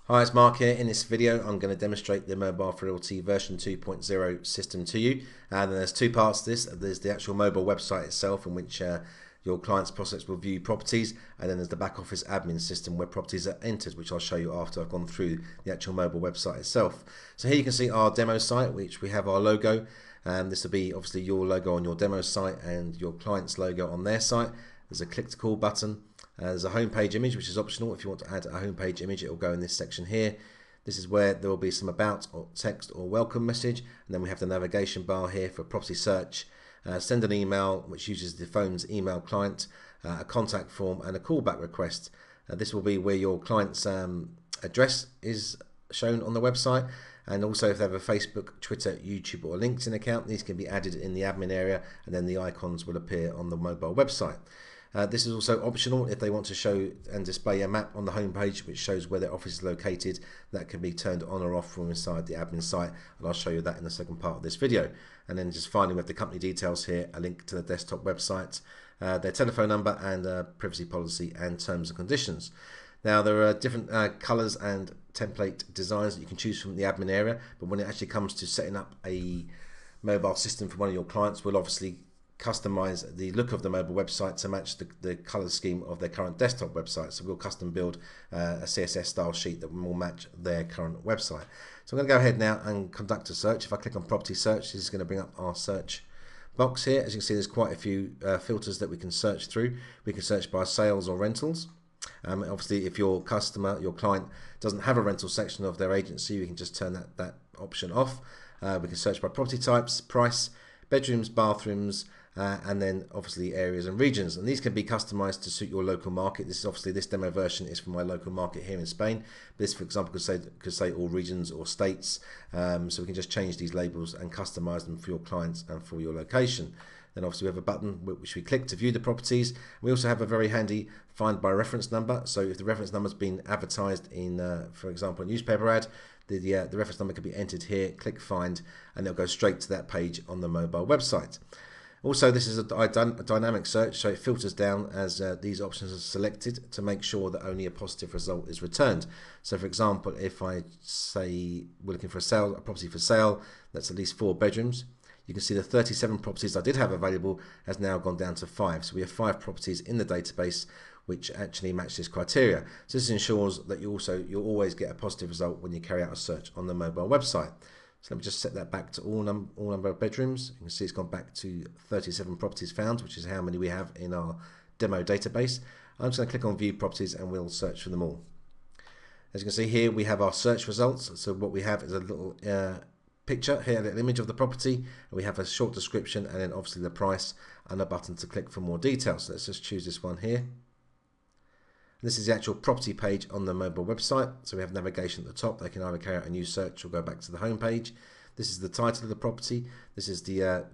Hi, it's Mark here. In this video, I'm going to demonstrate the Mobile for Realty version 2.0 system to you. And there's two parts to this. There's the actual mobile website itself, in which your clients' prospects will view properties, and then there's the back office admin system where properties are entered, which I'll show you after I've gone through the actual mobile website itself. So here you can see our demo site, which we have our logo. This will be obviously your logo on your demo site and your client's logo on their site. There's a click to call button. There's a homepage image, which is optional. If you want to add a homepage image, it will go in this section here. This is where there will be some about or text or welcome message, and then we have the navigation bar here for property search. Send an email, which uses the phone's email client, a contact form, and a callback request. This will be where your client's address is shown on the website, and also if they have a Facebook, Twitter, YouTube, or LinkedIn account, these can be added in the admin area, and then the icons will appear on the mobile website. This is also optional if they want to show and display a map on the home page which shows where their office is located. That can be turned on or off from inside the admin site, and I'll show you that in the second part of this video. And then just finally, with the company details here, a link to the desktop website, their telephone number, and privacy policy and terms and conditions. Now there are different colours and template designs that you can choose from the admin area, but when it actually comes to setting up a mobile system for one of your clients, we'll obviously customize the look of the mobile website to match the color scheme of their current desktop website. So we'll custom build a CSS style sheet that will match their current website. So I'm going to go ahead now and conduct a search. If I click on property search, this is going to bring up our search box here. As you can see, there's quite a few filters that we can search through. We can search by sales or rentals. Obviously, if your customer, your client, doesn't have a rental section of their agency, we can just turn that option off. We can search by property types, price, bedrooms, bathrooms, and then obviously areas and regions, and these can be customized to suit your local market. This is obviously, this demo version is for my local market here in Spain. This, for example, could say all regions or states, so we can just change these labels and customize them for your clients and for your location. Then obviously we have a button which we click to view the properties. We also have a very handy find by reference number, so if the reference number has been advertised in, for example, a newspaper ad, the reference number can be entered here, click find, and it'll go straight to that page on the mobile website. Also, this is a dynamic search, so it filters down as these options are selected to make sure that only a positive result is returned. So for example, if I say we're looking for a property for sale that's at least 4 bedrooms, you can see the 37 properties I did have available has now gone down to 5. So we have 5 properties in the database which actually match this criteria. So this ensures that you'll always get a positive result when you carry out a search on the mobile website. So let me just set that back to all number of bedrooms. You can see it's gone back to 37 properties found, which is how many we have in our demo database. I'm just going to click on view properties and we'll search for them all. As you can see here, we have our search results. So what we have is a little picture here, an image of the property, and we have a short description, and then obviously the price and a button to click for more details. So let's just choose this one here. This is the actual property page on the mobile website. So we have navigation at the top. They can either carry out a new search or go back to the home page. This is the title of the property. This is the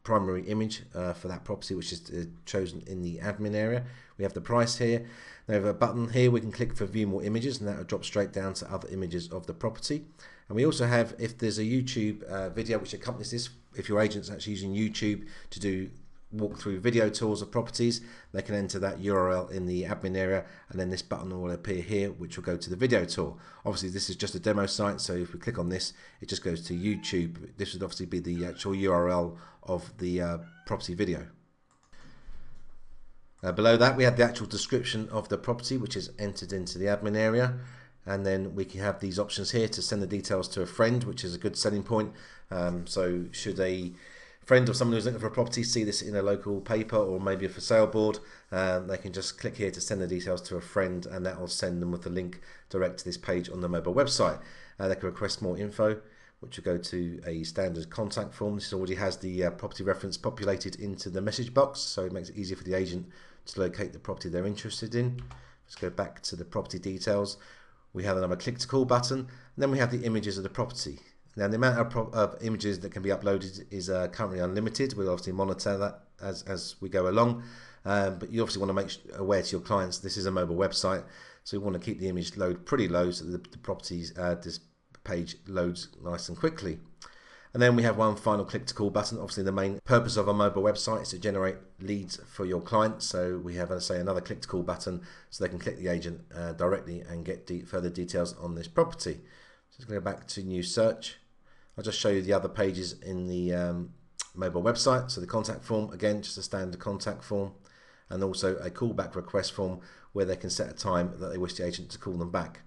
primary image for that property, which is chosen in the admin area. We have the price here. We have a button here. We can click for view more images, and that will drop straight down to other images of the property. And we also have, if there's a YouTube video which accompanies this, if your agent's actually using YouTube to do walkthrough video tours of properties, they can enter that URL in the admin area, and then this button will appear here which will go to the video tour. Obviously this is just a demo site, so if we click on this, it just goes to YouTube. This would obviously be the actual URL of the property video. Below that we have the actual description of the property, which is entered into the admin area, and then we can have these options here to send the details to a friend, which is a good selling point. So should a friend or someone who's looking for a property see this in a local paper or maybe a for sale board, they can just click here to send the details to a friend, and that will send them with the link direct to this page on the mobile website. They can request more info, which will go to a standard contact form. This already has the property reference populated into the message box, so it makes it easier for the agent to locate the property they're interested in. Let's go back to the property details. We have another click to call button, and then we have the images of the property. Now the amount of images that can be uploaded is currently unlimited. We'll obviously monitor that as we go along, but you obviously want to make aware to your clients this is a mobile website, so we want to keep the image load pretty low so that the properties this page loads nice and quickly. And then we have one final click to call button. Obviously the main purpose of a mobile website is to generate leads for your clients. So we have, as I say, another click to call button so they can click the agent directly and get further details on this property. So let's go back to new search. I'll just show you the other pages in the mobile website. So the contact form, again, just a standard contact form, and also a callback request form where they can set a time that they wish the agent to call them back.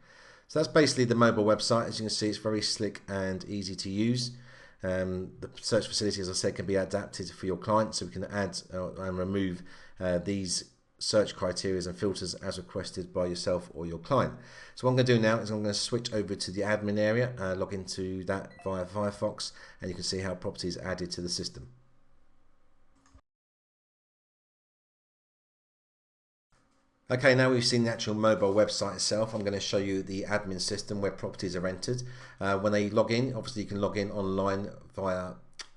So that's basically the mobile website. As you can see, it's very slick and easy to use. The search facility, as I said, can be adapted for your client, so we can add and remove these search criteria and filters as requested by yourself or your client. So what I'm going to do now is I'm going to switch over to the admin area, log into that via Firefox, and you can see how property is added to the system. Okay, now we've seen the actual mobile website itself. I'm going to show you the admin system where properties are entered. When they log in, obviously you can log in online via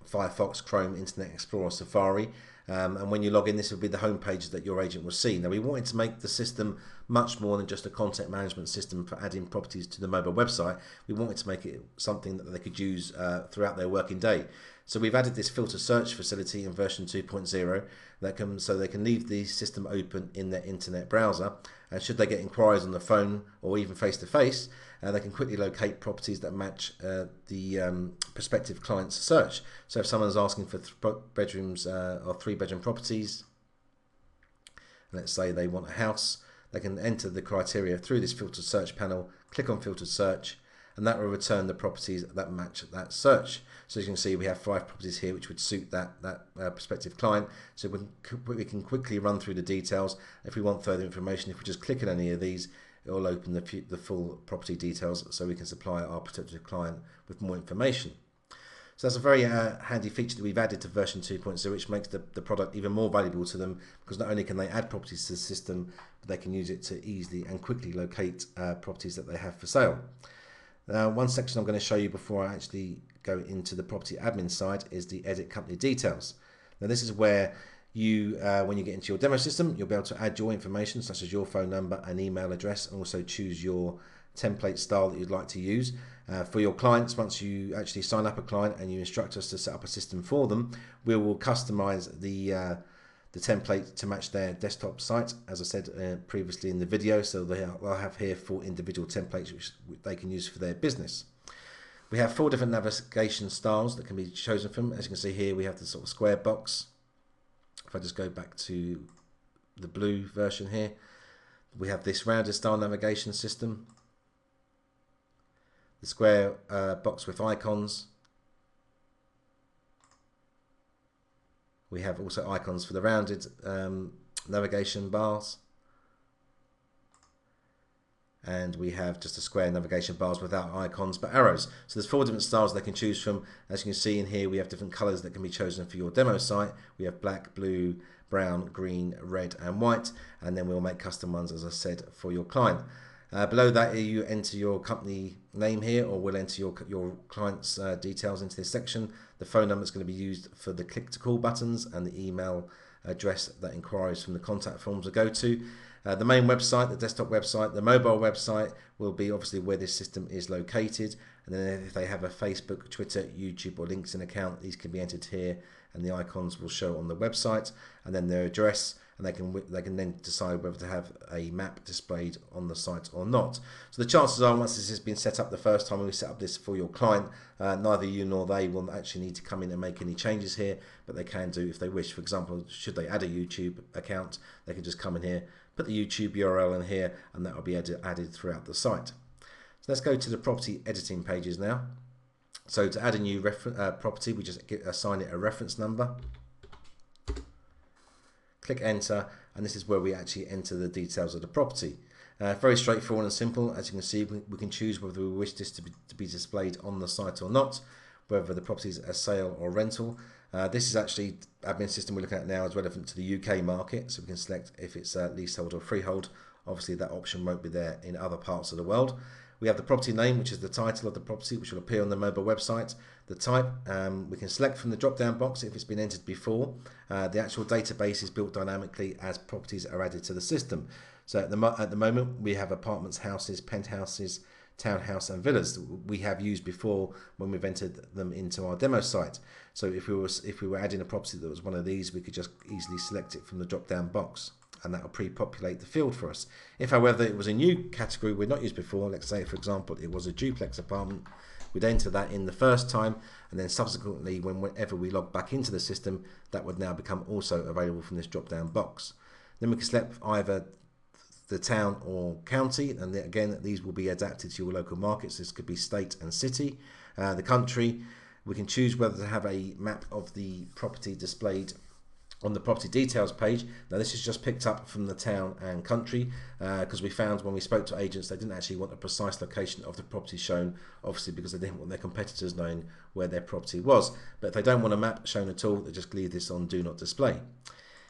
Firefox, Chrome, Internet Explorer, Safari. And when you log in, this will be the home page that your agent will see. Now we wanted to make the system much more than just a content management system for adding properties to the mobile website. We wanted to make it something that they could use throughout their working day. So we've added this filter search facility in version 2.0 so they can leave the system open in their internet browser, and should they get inquiries on the phone or even face to face, they can quickly locate properties that match the prospective client's search. So if someone's asking for bedrooms or 3-bedroom properties, and let's say they want a house, they can enter the criteria through this filtered search panel, click on filtered search, and that will return the properties that match that search. So as you can see, we have 5 properties here which would suit that prospective client. So we can quickly run through the details. If we want further information, if we just click on any of these, it will open the full property details so we can supply our prospective client with more information. So that's a very handy feature that we've added to version 2.0, which makes the product even more valuable to them, because not only can they add properties to the system, but they can use it to easily and quickly locate properties that they have for sale. One section I'm going to show you before I actually go into the property admin side is the edit company details. Now this is where you, when you get into your demo system, you'll be able to add your information such as your phone number and email address, and also choose your template style that you'd like to use. For your clients, once you actually sign up a client and you instruct us to set up a system for them, we will customize the template to match their desktop site, as I said previously in the video. So they'll have here 4 individual templates which they can use for their business. We have 4 different navigation styles that can be chosen from. As you can see here, we have the sort of square box. If I just go back to the blue version here, we have this rounded style navigation system, the square box with icons. We have also icons for the rounded navigation bars, and we have just a square navigation bars without icons but arrows. So there's 4 different styles they can choose from. As you can see in here, we have different colors that can be chosen for your demo site. We have black, blue, brown, green, red and white, and then we'll make custom ones, as I said, for your client. Below that, you enter your company name here, or we'll enter your client's details into this section. The phone number is going to be used for the click to call buttons, and the email address that inquiries from the contact forms will go to. The main website, the desktop website, the mobile website will be obviously where this system is located, and then if they have a Facebook, Twitter, YouTube or LinkedIn account, these can be entered here, and the icons will show on the website, and then their address, and they can then decide whether to have a map displayed on the site or not. So the chances are, once this has been set up the first time we set up this for your client, neither you nor they will actually need to come in and make any changes here, but they can do if they wish. For example, should they add a YouTube account, they can just come in here, put the YouTube URL in here, and that will be added throughout the site. So let's go to the property editing pages now. So to add a new property, we just assign it a reference number. Click enter, and this is where we actually enter the details of the property. Very straightforward and simple. As you can see, we can choose whether we wish this to be displayed on the site or not, whether the property is a sale or rental. This is actually admin system we're looking at now is relevant to the UK market, so we can select if it's leasehold or freehold. Obviously that option won't be there in other parts of the world. We have the property name, which is the title of the property, which will appear on the mobile website. The type, we can select from the drop-down box if it's been entered before. The actual database is built dynamically as properties are added to the system. So at the moment, we have apartments, houses, penthouses, townhouse and villas that we have used before when we've entered them into our demo site. So if we were adding a property that was one of these, we could just easily select it from the drop down box, and that will pre-populate the field for us. If however it was a new category we'd not used before, let's say for example it was a duplex apartment, we'd enter that in the first time, and then subsequently whenever we log back into the system, that would now become also available from this drop down box. Then we can select either the town or county, and again these will be adapted to your local markets. This could be state and city. The country, we can choose whether to have a map of the property displayed on the property details page. Now this is just picked up from the town and country because we found when we spoke to agents they didn't actually want a precise location of the property shown, obviously because they didn't want their competitors knowing where their property was. But if they don't want a map shown at all, they just leave this on do not display.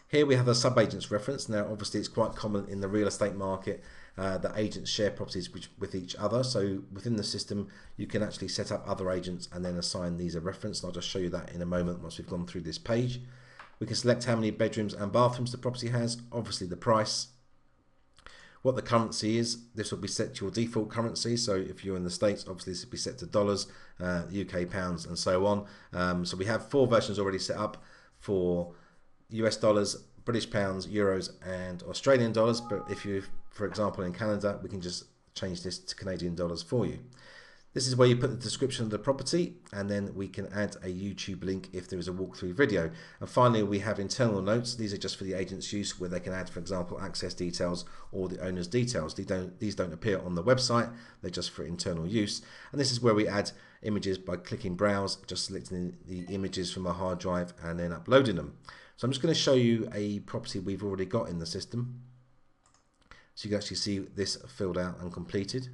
Here we have a sub-agents reference. Now obviously it's quite common in the real estate market that agents share properties with each other. So within the system you can actually set up other agents and then assign these a reference. And I'll just show you that in a moment once we've gone through this page. We can select how many bedrooms and bathrooms the property has, obviously the price, what the currency is. This will be set to your default currency. So if you're in the States, obviously this will be set to dollars, UK pounds and so on. So we have 4 versions already set up for US dollars, British pounds, euros and Australian dollars. But if you, for example, in Canada, we can just change this to Canadian dollars for you. This is where you put the description of the property, and then we can add a YouTube link if there is a walkthrough video. And finally, we have internal notes. These are just for the agent's use, where they can add, for example, access details or the owner's details. These don't appear on the website, they're just for internal use. And this is where we add images by clicking browse, just selecting the images from our hard drive and then uploading them. So I'm just going to show you a property we've already got in the system, so you can actually see this filled out and completed.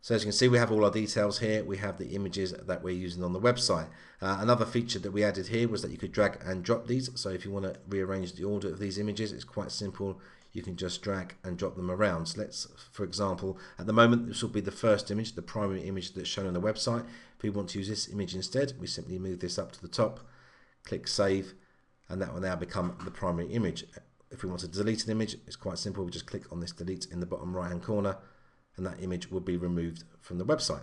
So as you can see, we have all our details here. We have the images that we're using on the website. Another feature that we added here was that you could drag and drop these. So if you want to rearrange the order of these images, it's quite simple. You can just drag and drop them around. So let's, for example, at the moment, this will be the first image, the primary image that's shown on the website. If we want to use this image instead, we simply move this up to the top, click save, and that will now become the primary image. If we want to delete an image, it's quite simple. We just click on this delete in the bottom right hand corner, and that image will be removed from the website.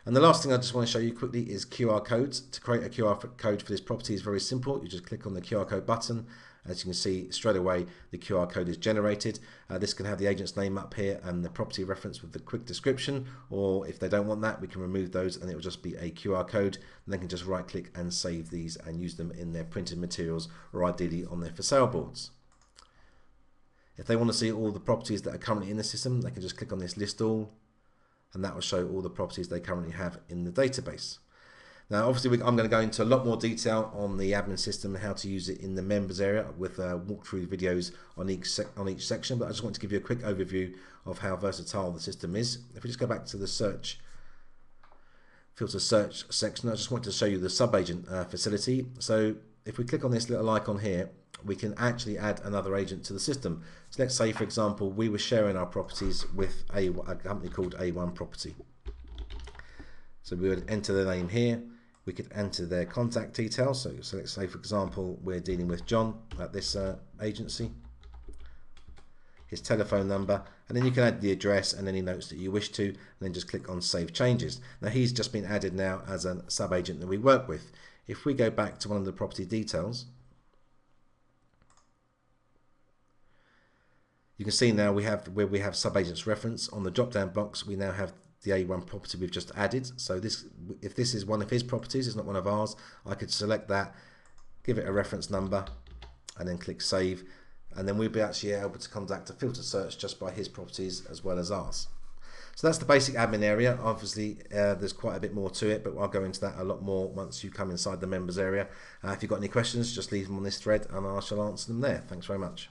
And the last thing I just want to show you quickly is QR codes. To create a QR code for this property is very simple. You just click on the QR code button. As you can see, straight away the QR code is generated. This can have the agent's name up here and the property reference with the quick description, or if they don't want that, we can remove those and it will just be a QR code, and they can just right click and save these and use them in their printed materials or ideally on their for sale boards. If they want to see all the properties that are currently in the system, they can just click on this list all, and that will show all the properties they currently have in the database. Now obviously I'm going to go into a lot more detail on the admin system and how to use it in the members area with walkthrough videos on each section, but I just want to give you a quick overview of how versatile the system is. If we just go back to the filter search section, I just want to show you the sub-agent facility. So if we click on this little icon here, we can actually add another agent to the system. So let's say, for example, we were sharing our properties with a company called A1 Property. So we would enter the name here. We could enter their contact details. So let's say, for example, we're dealing with John at this agency. His telephone number, and then you can add the address and any notes that you wish to, and then just click on Save Changes. Now he's just been added now as a sub-agent that we work with. If we go back to one of the property details, you can see now where we have sub-agents reference on the drop-down box, we now have the A1 property we've just added. So if this is one of his properties, it's not one of ours, I could select that, give it a reference number, and then click save, and then we'll be actually able to conduct a filter search just by his properties as well as ours. So that's the basic admin area. Obviously there's quite a bit more to it, but I'll go into that a lot more once you come inside the members area. If you've got any questions, just leave them on this thread and I shall answer them there. Thanks very much.